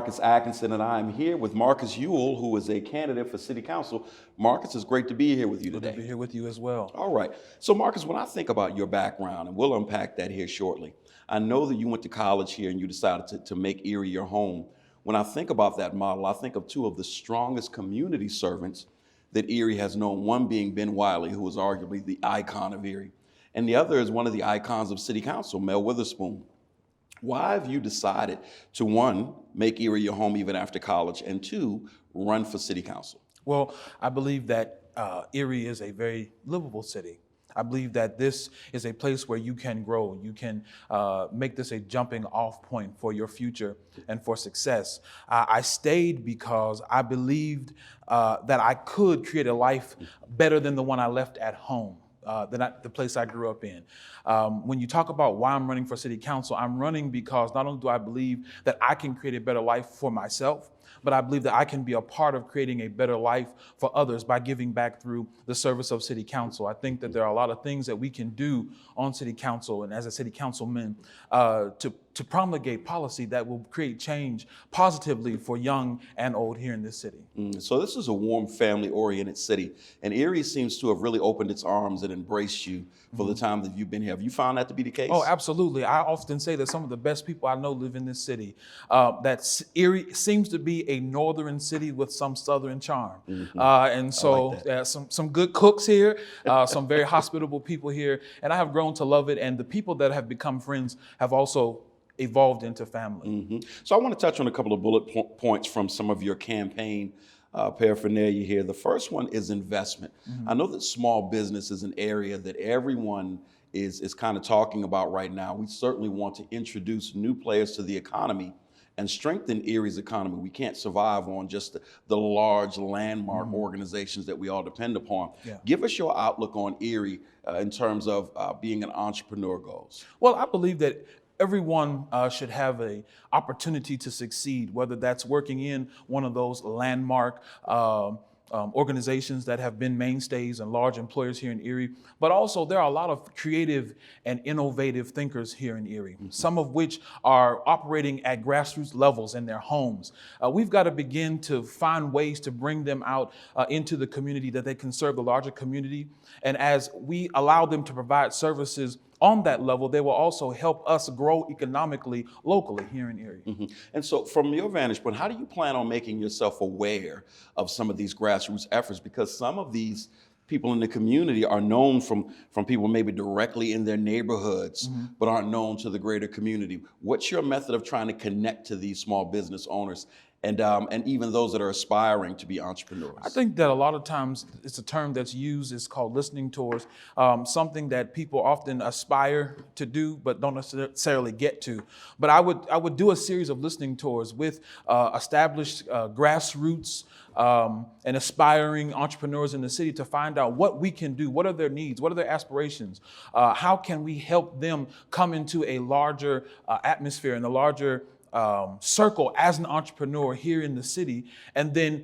Marcus Atkinson, and I am here with Marcus Ewell, who is a candidate for City Council. Marcus, it's great to be here with you Good today. to be here with you as well. All right. So, Marcus, when I think about your background, and we'll unpack that here shortly, I know that you went to college here and you decided to make Erie your home. When I think about that model, I think of two of the strongest community servants that Erie has known, one being Ben Wiley, who is arguably the icon of Erie, and the other is one of the icons of City Council, Mel Witherspoon. Why have you decided to, one, make Erie your home even after college, and two, run for City Council? Well, I believe that Erie is a very livable city. I believe that this is a place where you can grow. You can make this a jumping off point for your future and for success. I stayed because I believed that I could create a life better than the one I left at home. The place I grew up in. When you talk about why I'm running for City Council, I'm running because not only do I believe that I can create a better life for myself, but I believe that I can be a part of creating a better life for others by giving back through the service of City Council. I think that there are a lot of things that we can do on City Council and as a City Councilman to promulgate policy that will create change positively for young and old here in this city. So this is a warm, family-oriented city, and Erie seems to have really opened its arms and embraced you for the time that you've been here. Have you found that to be the case? Oh, absolutely. I often say that some of the best people I know live in this city. Erie seems to be a northern city with some southern charm. And so like some good cooks here, some very hospitable people here, and I have grown to love it. And the people that have become friends have also evolved into family. So I want to touch on a couple of bullet points from some of your campaign paraphernalia here. The first one is investment. I know that small business is an area that everyone is kind of talking about right now. We certainly want to introduce new players to the economy and strengthen Erie's economy. We can't survive on just the large landmark organizations that we all depend upon. Yeah. Give us your outlook on Erie in terms of being an entrepreneur goes. Well, I believe that everyone should have an opportunity to succeed, whether that's working in one of those landmark organizations that have been mainstays and large employers here in Erie, but also there are a lot of creative and innovative thinkers here in Erie, some of which are operating at grassroots levels in their homes. We've got to begin to find ways to bring them out into the community that they can serve the larger community. And as we allow them to provide services on that level, they will also help us grow economically locally here in Erie. And so from your vantage point, how do you plan on making yourself aware of some of these grassroots efforts? Because some of these people in the community are known from people maybe directly in their neighborhoods, but aren't known to the greater community. What's your method of trying to connect to these small business owners and even those that are aspiring to be entrepreneurs? I think that a lot of times it's a term that's used, it's called listening tours, something that people often aspire to do but don't necessarily get to. But I would do a series of listening tours with established grassroots and aspiring entrepreneurs in the city to find out what we can do, what are their needs, what are their aspirations, how can we help them come into a larger atmosphere and a larger circle as an entrepreneur here in the city, and then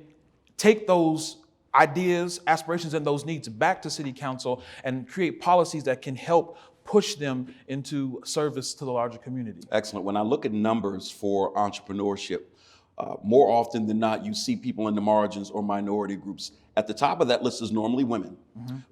take those ideas, aspirations, and those needs back to City Council and create policies that can help push them into service to the larger community. Excellent. When I look at numbers for entrepreneurship, more often than not, you see people in the margins or minority groups. At the top of that list is normally women.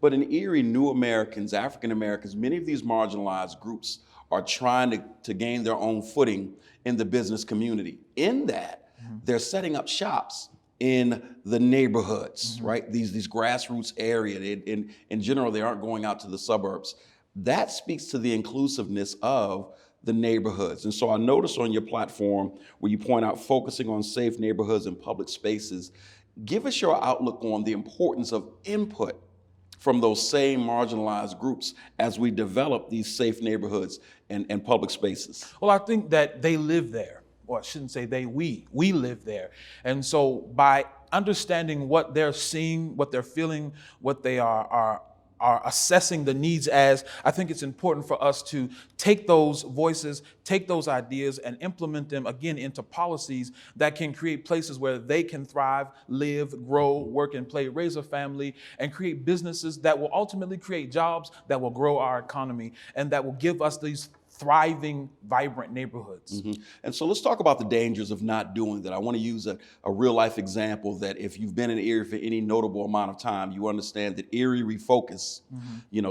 But in Erie, new Americans, African Americans, many of these marginalized groups are trying to gain their own footing in the business community. In that, they're setting up shops in the neighborhoods, right? These grassroots area. In general, they aren't going out to the suburbs. That speaks to the inclusiveness of the neighborhoods. And so I noticed on your platform where you point out focusing on safe neighborhoods and public spaces. Give us your outlook on the importance of input from those same marginalized groups as we develop these safe neighborhoods and public spaces. Well, I think that they live there, or I shouldn't say we live there. And so by understanding what they're seeing, what they're feeling, what they are assessing the needs as, I think it's important for us to take those voices, take those ideas, and implement them again into policies that can create places where they can thrive, live, grow, work and play, raise a family, and create businesses that will ultimately create jobs that will grow our economy and that will give us these thriving, vibrant neighborhoods. And so let's talk about the dangers of not doing that. I want to use a real life example that if you've been in Erie for any notable amount of time, you understand that Erie Refocus,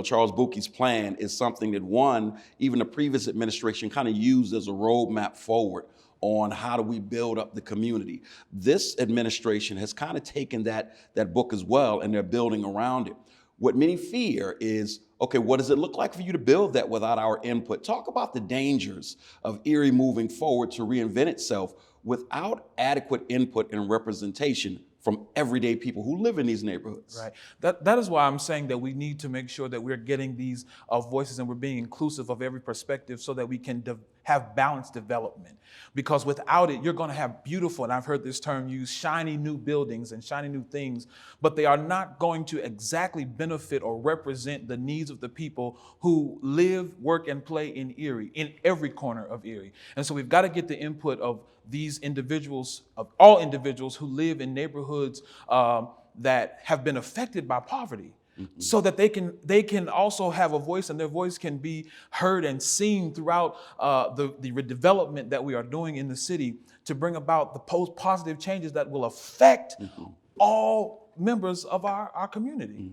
Charles Bucky's plan is something that even the previous administration kind of used as a roadmap forward on how do we build up the community. This administration has kind of taken that book as well, and they're building around it. What many fear is, okay, what does it look like for you to build that without our input? Talk about the dangers of Erie moving forward to reinvent itself without adequate input and representation from everyday people who live in these neighborhoods. Right. That is why I'm saying that we need to make sure that we're getting these voices and we're being inclusive of every perspective so that we can have balanced development. Because without it, you're going to have beautiful, and I've heard this term used, shiny new buildings and shiny new things, but they are not going to exactly benefit or represent the needs of the people who live, work, and play in Erie, in every corner of Erie. And so we've got to get the input of these individuals, of all individuals who live in neighborhoods that have been affected by poverty, so that they can also have a voice, and their voice can be heard and seen throughout the redevelopment that we are doing in the city to bring about the positive changes that will affect all members of our community.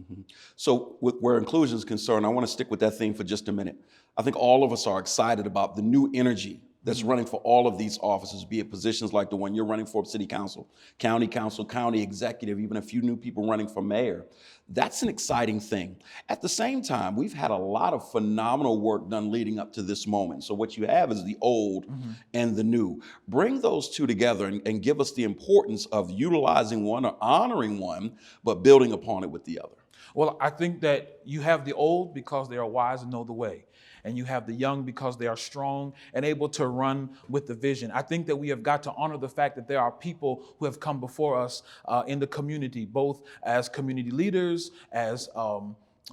So where inclusion is concerned, I want to stick with that theme for just a minute. I think all of us are excited about the new energy that's running for all of these offices, be it positions like the one you're running for, city council, county executive, even a few new people running for mayor. That's an exciting thing. At the same time, we've had a lot of phenomenal work done leading up to this moment. So what you have is the old and the new. Bring those two together and give us the importance of utilizing one or honoring one, but building upon it with the other. Well, I think that you have the old because they are wise and know the way. And you have the young because they are strong and able to run with the vision. I think that we have got to honor the fact that there are people who have come before us in the community, both as community leaders, as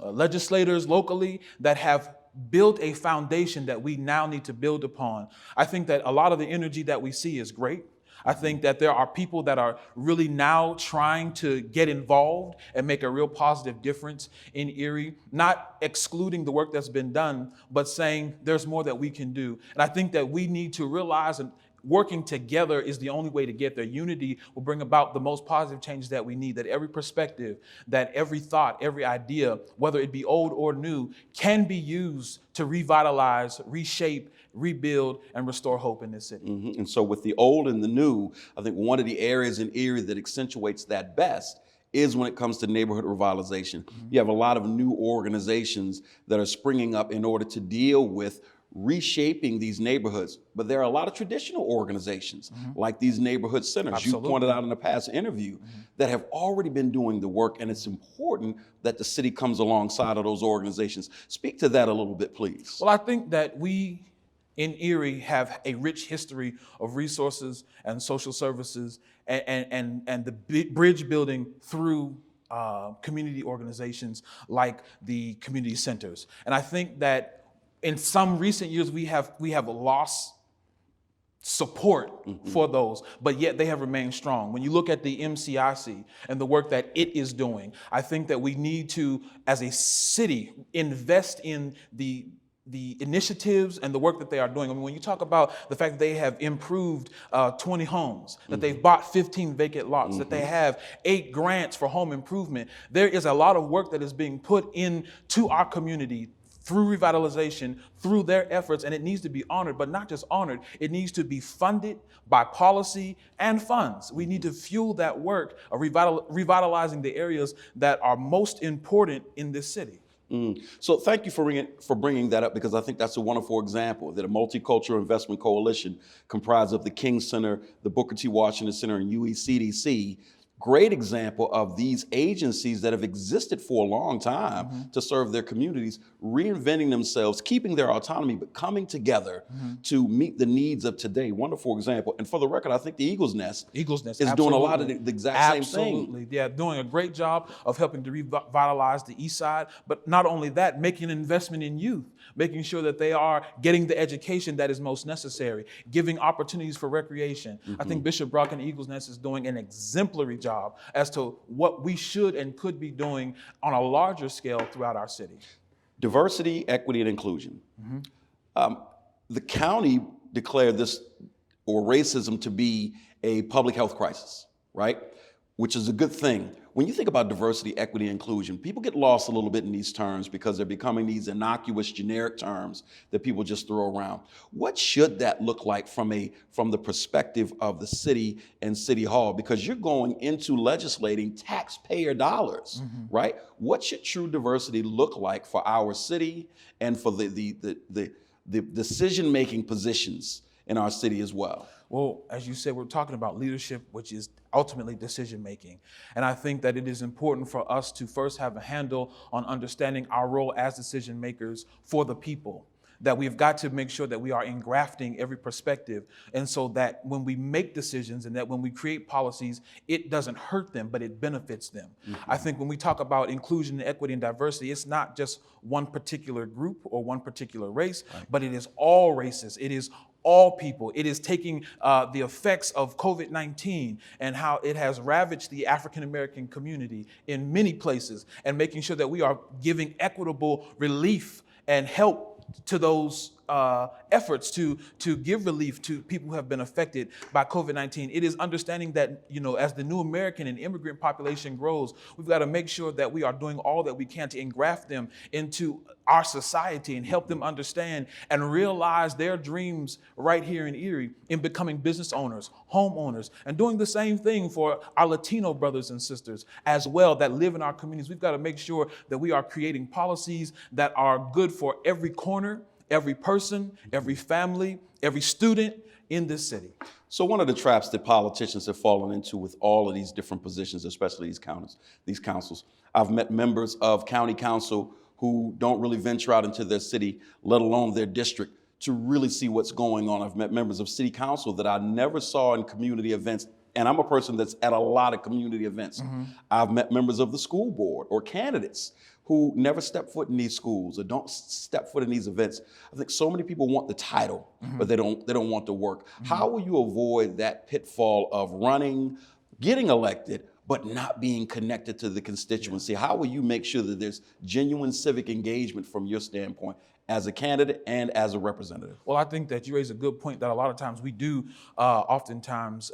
legislators locally, that have built a foundation that we now need to build upon. I think that a lot of the energy that we see is great. I think that there are people that are really now trying to get involved and make a real positive difference in Erie, not excluding the work that's been done, but saying there's more that we can do. And I think that we need to realize and working together is the only way to get there. Unity will bring about the most positive changes that we need, that every perspective, that every thought, every idea, whether it be old or new, can be used to revitalize, reshape, rebuild, and restore hope in this city. And so with the old and the new, I think one of the areas in Erie that accentuates that best is when it comes to neighborhood revitalization. You have a lot of new organizations that are springing up in order to deal with reshaping these neighborhoods. But there are a lot of traditional organizations like these neighborhood centers, Absolutely. you pointed out in a past interview, that have already been doing the work, and it's important that the city comes alongside of those organizations. Speak to that a little bit, please. Well, I think that we in Erie have a rich history of resources and social services and the bridge building through community organizations like the community centers. And I think that in some recent years, we have lost support for those, but yet they have remained strong. When you look at the MCIC and the work that it is doing, I think that we need to, as a city, invest in the initiatives and the work that they are doing. I mean, when you talk about the fact that they have improved 20 homes, that they've bought 15 vacant lots, that they have 8 grants for home improvement, there is a lot of work that is being put into our community through revitalization, through their efforts, and it needs to be honored, but not just honored, it needs to be funded by policy and funds. We need to fuel that work of revitalizing the areas that are most important in this city. So thank you for bringing that up, because I think that's a wonderful example that a multicultural investment coalition comprised of the King Center, the Booker T. Washington Center, and UECDC, great example of these agencies that have existed for a long time to serve their communities, reinventing themselves, keeping their autonomy, but coming together to meet the needs of today. Wonderful example. And for the record, I think the Eagles Nest is doing a lot of the exact same thing. Absolutely. Yeah, doing a great job of helping to revitalize the East Side, but not only that, making an investment in youth, making sure that they are getting the education that is most necessary, giving opportunities for recreation. I think Bishop Brock and Eagles Nest is doing an exemplary job as to what we should and could be doing on a larger scale throughout our city. Diversity, equity, and inclusion. the county declared this or racism to be a public health crisis, right? Which is a good thing. When you think about diversity, equity, inclusion, people get lost a little bit in these terms because they're becoming these innocuous, generic terms that people just throw around. What should that look like from the perspective of the city and City Hall? Because you're going into legislating taxpayer dollars, right? What should true diversity look like for our city and for the decision-making positions in our city as well? Well, as you said, we're talking about leadership, which is ultimately decision making. And I think that it is important for us to first have a handle on understanding our role as decision makers for the people. That we've got to make sure that we are engrafting every perspective. And so that when we make decisions and that when we create policies, it doesn't hurt them, but it benefits them. I think when we talk about inclusion, equity, and diversity, it's not just one particular group or one particular race, but it is all races. It is all people. It is taking the effects of COVID-19 and how it has ravaged the African-American community in many places and making sure that we are giving equitable relief and help to those efforts to give relief to people who have been affected by COVID-19. It is understanding that, as the new American and immigrant population grows, we've got to make sure that we are doing all that we can to engraft them into our society and help them understand and realize their dreams right here in Erie in becoming business owners, homeowners, and doing the same thing for our Latino brothers and sisters as well that live in our communities. We've got to make sure that we are creating policies that are good for every corner, every person, every family, every student in this city. So one of the traps that politicians have fallen into with all of these different positions, especially these councils, I've met members of county council who don't really venture out into their city, let alone their district, to really see what's going on. I've met members of city council that I never saw in community events, and I'm a person that's at a lot of community events. I've met members of the school board or candidates who never step foot in these schools or don't step foot in these events. I think so many people want the title, but they don't want the work. How will you avoid that pitfall of running, getting elected, but not being connected to the constituency? How will you make sure that there's genuine civic engagement from your standpoint as a candidate and as a representative? Well, I think that you raise a good point that a lot of times we do oftentimes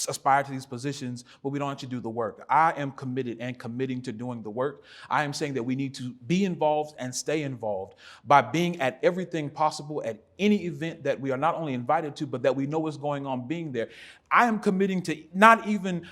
aspire to these positions, but we don't actually do the work. I am committed and committing to doing the work. I am saying that we need to be involved and stay involved by being at everything possible at any event that we are not only invited to, but that we know what's going on being there. I am committing to not even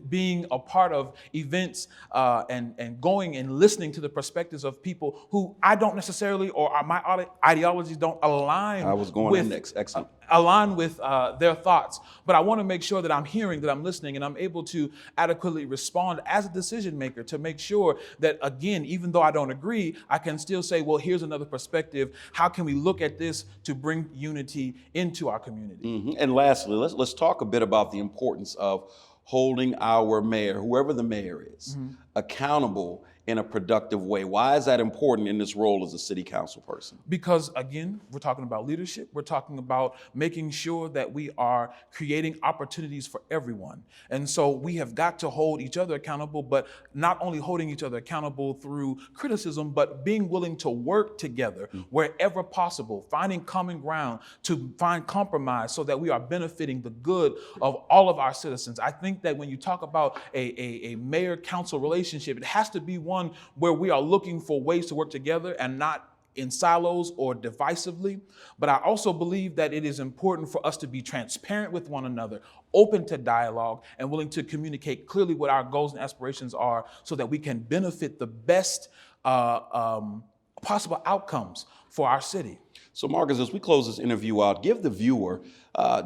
being a part of events and going and listening to the perspectives of people who I don't necessarily, or my ideologies don't align. I was going with, next. Excellent. Align with their thoughts. But I want to make sure that I'm hearing, that I'm listening, and I'm able to adequately respond as a decision maker to make sure that, again, even though I don't agree, I can still say, well, here's another perspective. How can we look at this to bring unity into our community? And lastly, let's talk a bit about the importance of holding our mayor, whoever the mayor is, accountable in a productive way. Why is that important in this role as a city council person? Because, again, we're talking about leadership. We're talking about making sure that we are creating opportunities for everyone. And so we have got to hold each other accountable, but not only holding each other accountable through criticism, but being willing to work together wherever possible, finding common ground to find compromise so that we are benefiting the good of all of our citizens. I think that when you talk about a mayor-council relationship, it has to be one where we are looking for ways to work together and not in silos or divisively. But I also believe that it is important for us to be transparent with one another, open to dialogue, and willing to communicate clearly what our goals and aspirations are so that we can benefit the best possible outcomes for our city. So Marcus, as we close this interview out, give the viewer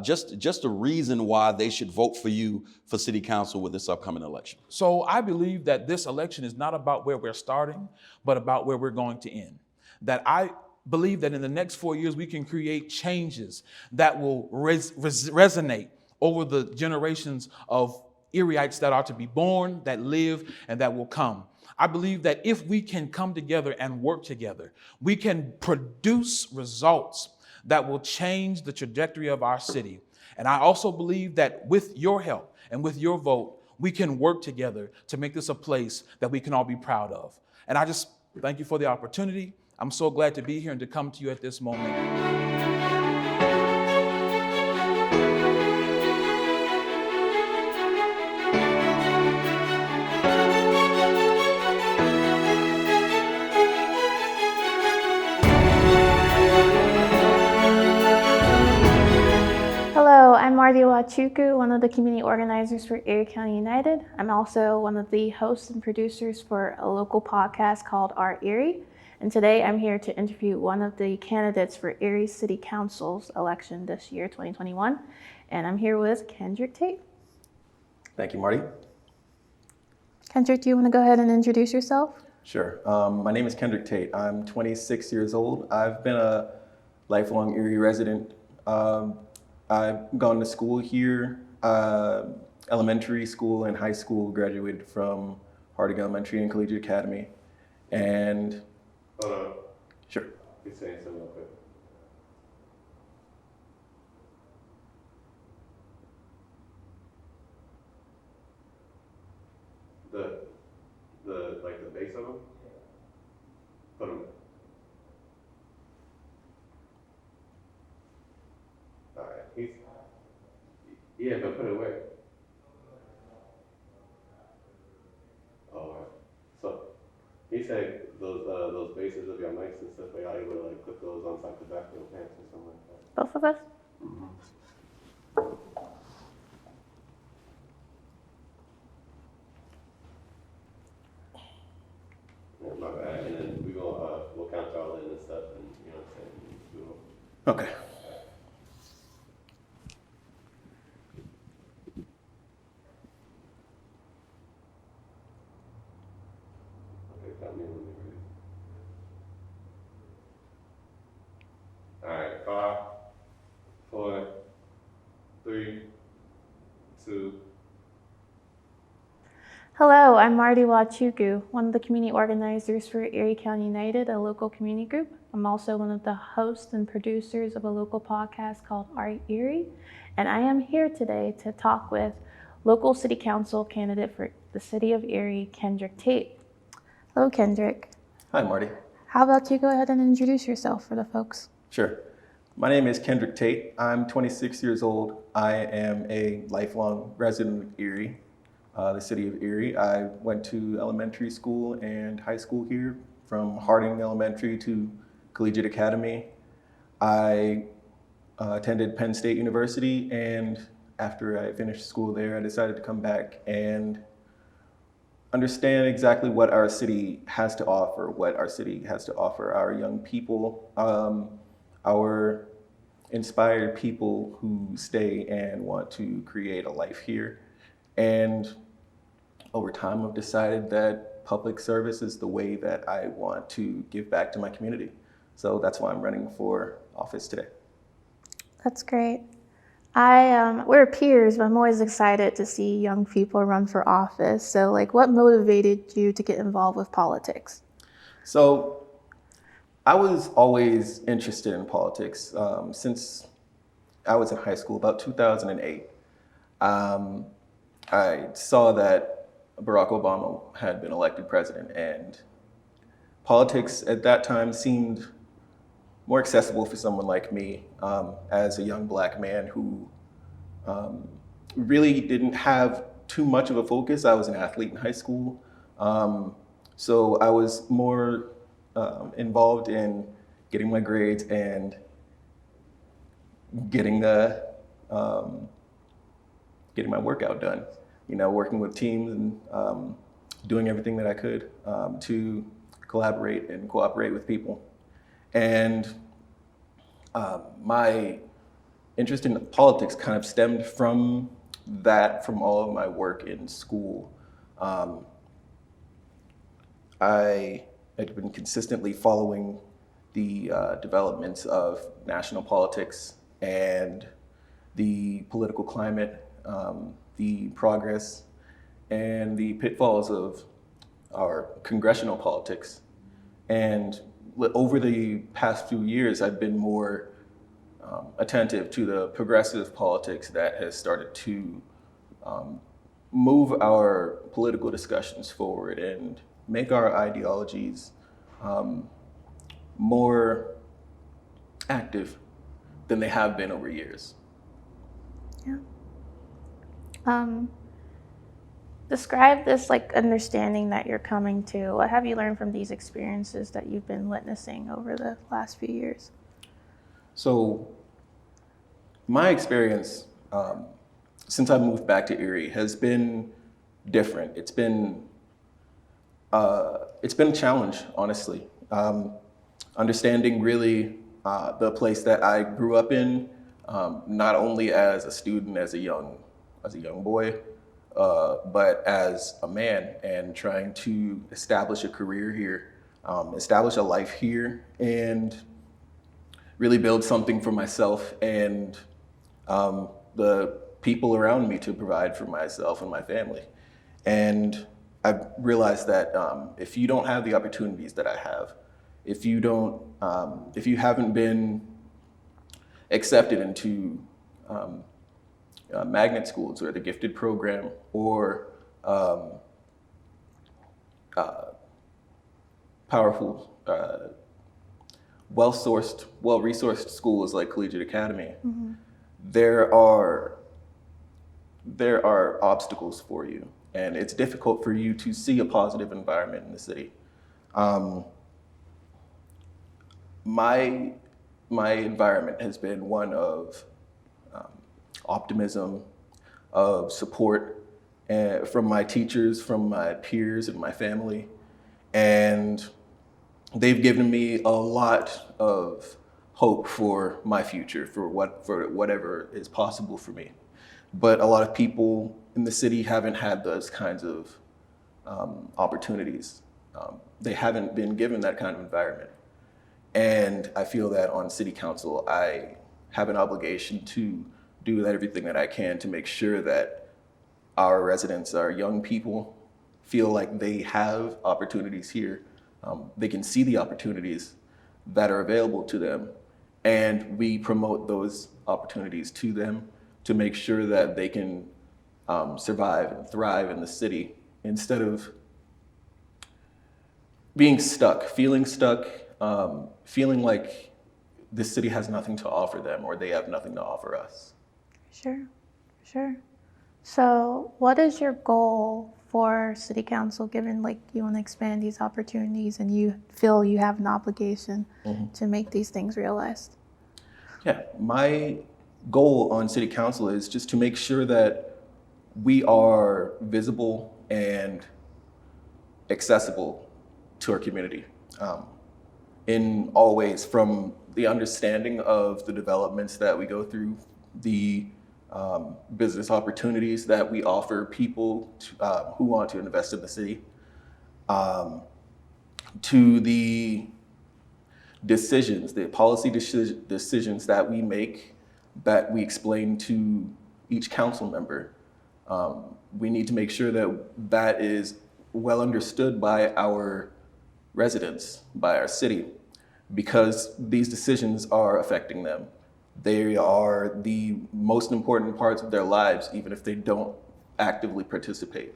just a reason why they should vote for you for city council with this upcoming election. So I believe that this election is not about where we're starting, but about where we're going to end. That I believe that in the next 4 years, we can create changes that will resonate over the generations of Erieites that are to be born, that live, and that will come. I believe that if we can come together and work together, we can produce results that will change the trajectory of our city. And I also believe that with your help and with your vote, we can work together to make this a place that we can all be proud of. And I just thank you for the opportunity. I'm so glad to be here and to come to you at this moment. Hello, I'm Marty Wachuku, one of the community organizers for Erie County United. I'm also one of the hosts and producers for a local podcast called Our Erie. And today I'm here to interview one of the candidates for Erie City Council's election this year, 2021. And I'm here with Kendrick Tate. Thank you, Marty. Kendrick, do you want to go ahead and introduce yourself? Sure. My name is Kendrick Tate. I'm 26 years old. I've been a lifelong Erie resident. I've gone to school here, elementary school and high school, graduated from Harding Elementary and Collegiate Academy. And Hold on. sure. He's saying something real quick. The base of him? Put him. Alright, yeah, but put it away. Oh, alright. So, he said those bases of your mics and stuff, like, are you able to like put those on top of the back of your pants or something like that? Both of us? Yeah, my bad. And then we'll count y'all in and stuff, and you know what I'm saying? Okay. Okay, count me in when you're ready. Alright, 5, 4, 3, 2. Hello, I'm Marty Wachuku, one of the community organizers for Erie County United, a local community group. I'm also one of the hosts and producers of a local podcast called Our Erie, and I am here today to talk with local city council candidate for the city of Erie, Kendrick Tate. Hello, Kendrick. Hi, Marty. How about you go ahead and introduce yourself for the folks? Sure. My name is Kendrick Tate. I'm 26 years old. I am a lifelong resident of Erie, the city of Erie. I went to elementary school and high school here, from Harding Elementary to Collegiate Academy. I attended Penn State University, and after I finished school there, I decided to come back and understand exactly what our city has to offer, our young people, our inspired people who stay and want to create a life here. And over time, I've decided that public service is the way that I want to give back to my community. So that's why I'm running for office today. That's great. We're peers, but I'm always excited to see young people run for office. So, what motivated you to get involved with politics? So I was always interested in politics since I was in high school, about 2008. I saw that Barack Obama had been elected president, and politics at that time seemed more accessible for someone like me, as a young Black man who really didn't have too much of a focus. I was an athlete in high school, so I was more involved in getting my grades and getting my workout done. Working with teams and doing everything that I could to collaborate and cooperate with people. And my interest in politics kind of stemmed from all of my work in school. I had been consistently following the developments of national politics and the political climate, the progress and the pitfalls of our congressional politics. And over the past few years, I've been more attentive to the progressive politics that has started to move our political discussions forward and make our ideologies more active than they have been over years. Describe this like understanding that you're coming to. What have you learned from these experiences that you've been witnessing over the last few years? So my experience since I moved back to Erie has been different. It's been a challenge, honestly. Understanding really the place that I grew up in, not only as a student, as a young boy, but as a man, and trying to establish a career here, establish a life here, and really build something for myself and the people around me to provide for myself and my family. And I've realized that if you don't have the opportunities that I have, if you haven't been accepted into magnet schools or the gifted program or powerful, well-resourced schools like Collegiate Academy, there are obstacles for you, and it's difficult for you to see a positive environment in the city. My environment has been one of optimism, of support from my teachers, from my peers and my family, and they've given me a lot of hope for my future, for whatever is possible for me. But a lot of people in the city haven't had those kinds of opportunities. They haven't been given that kind of environment. And I feel that on city council, I have an obligation to do everything that I can to make sure that our residents, our young people, feel like they have opportunities here. They can see the opportunities that are available to them, and we promote those opportunities to them to make sure that they can survive and thrive in the city instead of being stuck, feeling like this city has nothing to offer them or they have nothing to offer us. Sure. So what is your goal for City Council, given like you want to expand these opportunities and you feel you have an obligation to make these things realized? Yeah, my goal on City Council is just to make sure that we are visible and accessible to our community in all ways, from the understanding of the developments that we go through, the business opportunities that we offer people who want to invest in the city, to the decisions, the policy decisions that we make, that we explain to each council member. We need to make sure that is well understood by our residents, by our city, because these decisions are affecting them. They are the most important parts of their lives, even if they don't actively participate.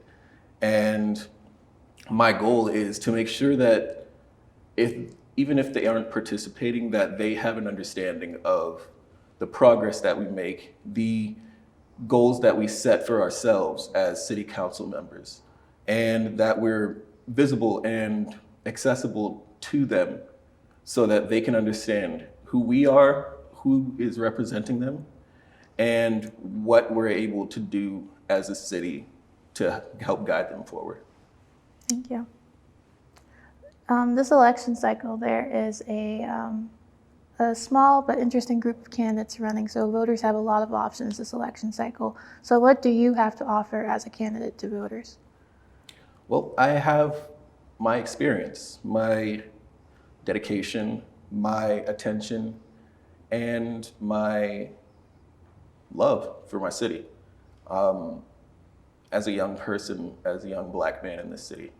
And my goal is to make sure that even if they aren't participating, that they have an understanding of the progress that we make, the goals that we set for ourselves as city council members, and that we're visible and accessible to them so that they can understand who we are, who is representing them, and what we're able to do as a city to help guide them forward. Thank you. This election cycle, there is a small but interesting group of candidates running, so voters have a lot of options this election cycle. So what do you have to offer as a candidate to voters? Well, I have my experience, my dedication, my attention, and my love for my city. As a young person, as a young Black man in this city,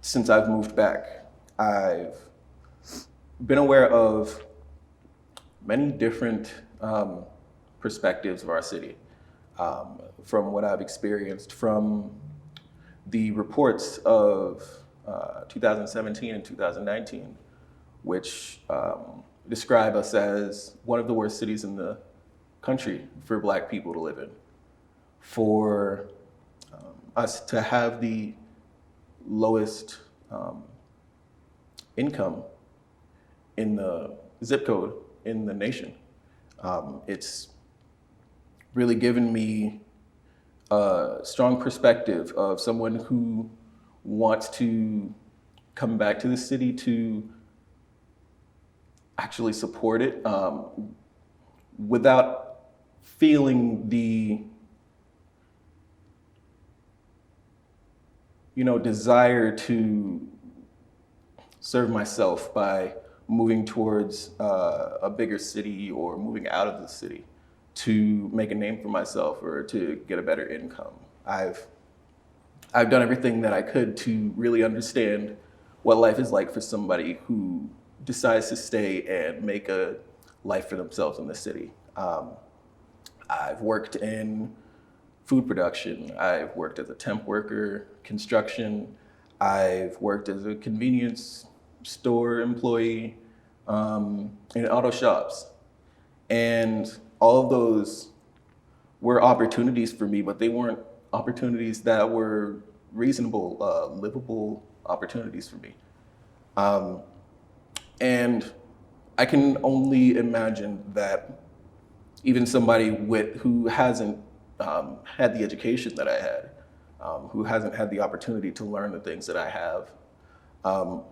since I've moved back, I've been aware of many different perspectives of our city, from what I've experienced, from the reports of 2017 and 2019, which describe us as one of the worst cities in the country for Black people to live in. For us to have the lowest income in the zip code in the nation. It's really given me a strong perspective of someone who wants to come back to the city to actually support it without feeling the desire to serve myself by moving towards a bigger city or moving out of the city to make a name for myself or to get a better income. I've done everything that I could to really understand what life is like for somebody who decides to stay and make a life for themselves in the city. I've worked in food production. I've worked as a temp worker, construction. I've worked as a convenience store employee, in auto shops. And all of those were opportunities for me, but they weren't opportunities that were reasonable, livable opportunities for me. And I can only imagine that even somebody who hasn't had the education that I had, who hasn't had the opportunity to learn the things that I have,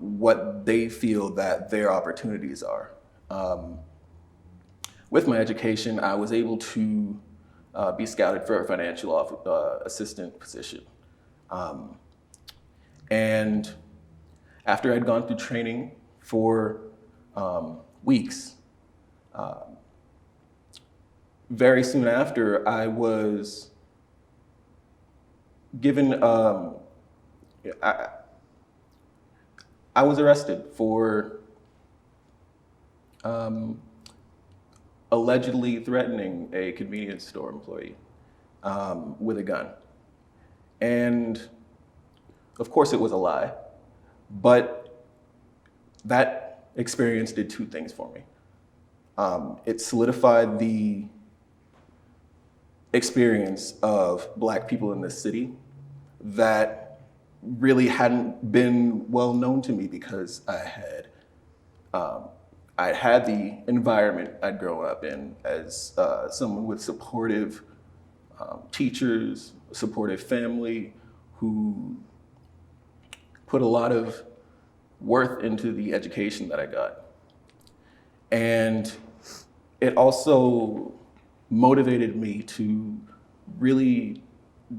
what they feel that their opportunities are. With my education, I was able to be scouted for a financial assistant position. And after I'd gone through training for weeks, very soon after, I was given, I was arrested for allegedly threatening a convenience store employee with a gun. And of course it was a lie, but that experience did two things for me. It solidified the experience of Black people in this city that really hadn't been well known to me because I had the environment I'd grown up in as someone with supportive teachers, a supportive family who put a lot of worth into the education that I got. And it also motivated me to really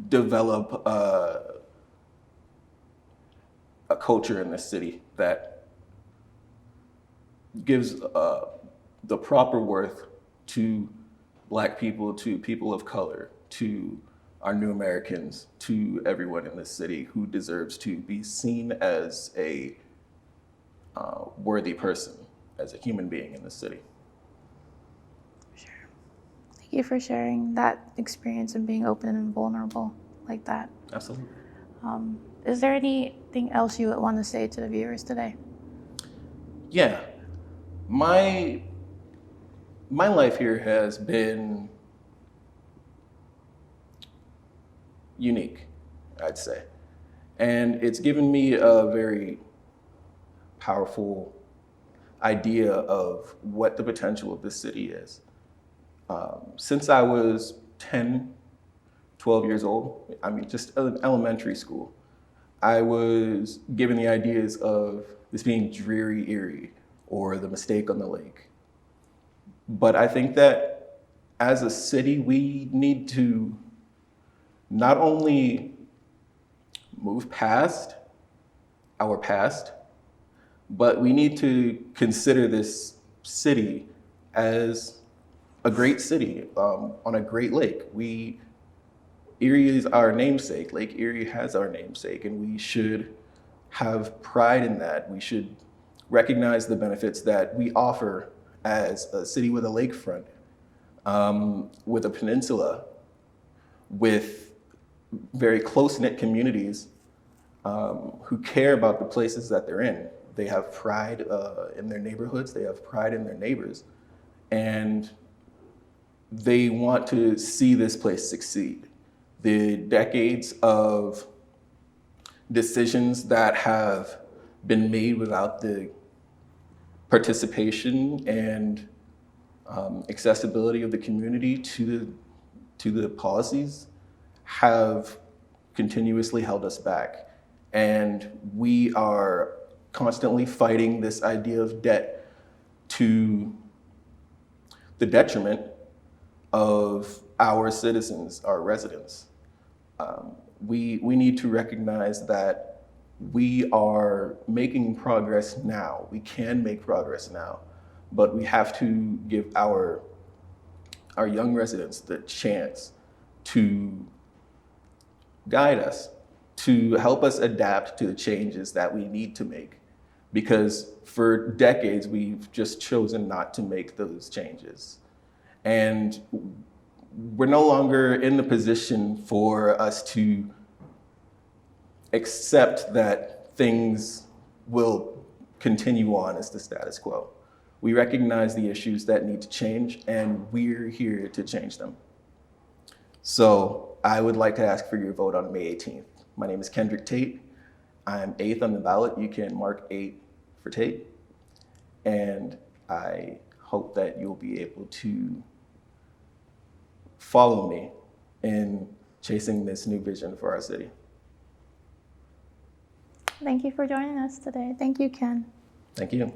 develop a culture in this city that gives the proper worth to Black people, to people of color, to our new Americans, to everyone in this city who deserves to be seen as a worthy person, as a human being in this city. Thank you for sharing that experience and being open and vulnerable like that. Absolutely. Is there anything else you would want to say to the viewers today? Yeah, my life here has been unique, I'd say. And it's given me a very powerful idea of what the potential of this city is. Since I was 10, 12 years old, just in elementary school, I was given the ideas of this being dreary Erie or the mistake on the lake. But I think that as a city, we need to not only move past our past, but we need to consider this city as a great city on a great lake. Erie is our namesake. Lake Erie has our namesake, and we should have pride in that. We should recognize the benefits that we offer as a city with a lakefront, with a peninsula, with very close-knit communities, who care about the places that they're in. They have pride in their neighborhoods, they have pride in their neighbors, and they want to see this place succeed. The decades of decisions that have been made without the participation and accessibility of the community to the policies have continuously held us back. And we are constantly fighting this idea of debt to the detriment of our citizens, our residents. We need to recognize that we are making progress now. We can make progress now, but we have to give our young residents the chance to guide us, to help us adapt to the changes that we need to make. Because for decades, we've just chosen not to make those changes. And we're no longer in the position for us to accept that things will continue on as the status quo. We recognize the issues that need to change, and we're here to change them. So I would like to ask for your vote on May 18th. My name is Kendrick Tate. I'm 8th on the ballot. You can mark 8 for Tate. And I hope that you'll be able to follow me in chasing this new vision for our city. Thank you for joining us today. Thank you, Ken. Thank you.